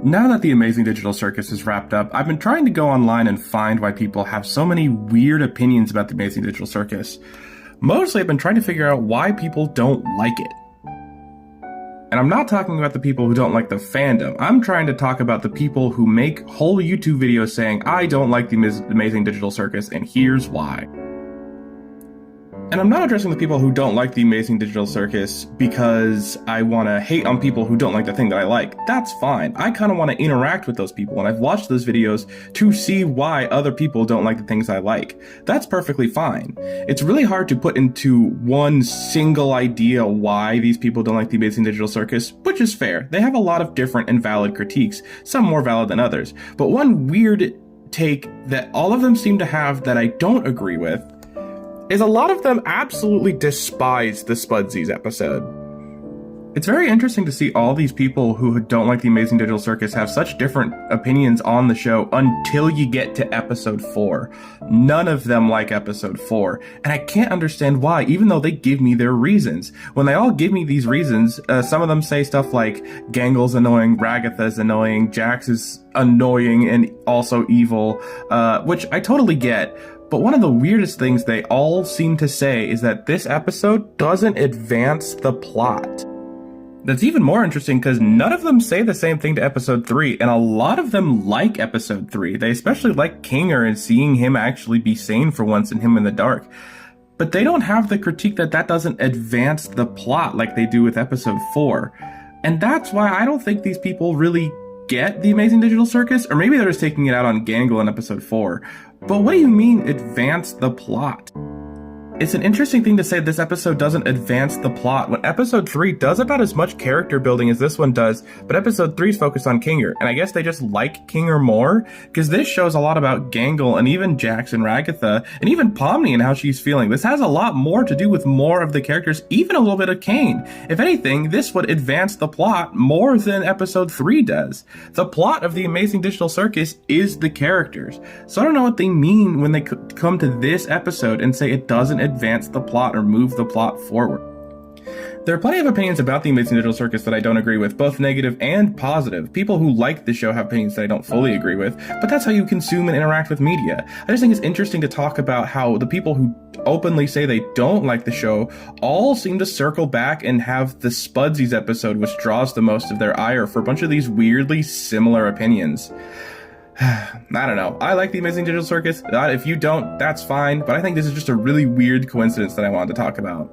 Now that the Amazing Digital Circus is wrapped up, I've been trying to go online and find why people have so many weird opinions about the Amazing Digital Circus. Mostly I've been trying to figure out why people don't like it. And I'm not talking about the people who don't like the fandom. I'm trying to talk about the people who make whole YouTube videos saying, I don't like the Amazing Digital Circus and here's why. And I'm not addressing the people who don't like the Amazing Digital Circus because I want to hate on people who don't like the thing that I like. That's fine. I kind of want to interact with those people, and I've watched those videos to see why other people don't like the things I like. That's perfectly fine. It's really hard to put into one single idea why these people don't like the Amazing Digital Circus, which is fair. They have a lot of different and valid critiques, some more valid than others. But one weird take that all of them seem to have that I don't agree with is a lot of them absolutely despise the Spudsy'S episode. It's very interesting to see all these people who don't like the Amazing Digital Circus have such different opinions on the show until you get to episode 4. None of them like episode 4, and I can't understand why, even though they give me their reasons. When they all give me these reasons, some of them say stuff like Gangle's annoying, Ragatha's annoying, Jax is annoying and also evil, which I totally get. But one of the weirdest things they all seem to say is that this episode doesn't advance the plot. That's even more interesting because none of them say the same thing to episode 3, and a lot of them like episode 3. They especially like Kinger and seeing him actually be sane for once and him in the dark. But they don't have the critique that doesn't advance the plot like they do with episode 4. And that's why I don't think these people really get the Amazing Digital Circus, or maybe they're just taking it out on Gangle in episode 4. But what do you mean, advance the plot? It's an interesting thing to say this episode doesn't advance the plot when episode 3 does about as much character building as this one does, but episode 3 is focused on Kinger, and I guess they just like Kinger more, because this shows a lot about Gangle and even Jax and Ragatha, and even Pomni and how she's feeling. This has a lot more to do with more of the characters, even a little bit of Kane. If anything, this would advance the plot more than episode 3 does. The plot of the Amazing Digital Circus is the characters, so I don't know what they mean when they come to this episode and say it doesn't advance the plot or move the plot forward. There are plenty of opinions about the Amazing Digital Circus that I don't agree with, both negative and positive. People who like the show have opinions that I don't fully agree with, but that's how you consume and interact with media. I just think it's interesting to talk about how the people who openly say they don't like the show all seem to circle back and have the Spudsy'S episode, which draws the most of their ire for a bunch of these weirdly similar opinions. I don't know. I like the Amazing Digital Circus. If you don't, that's fine, but I think this is just a really weird coincidence that I wanted to talk about.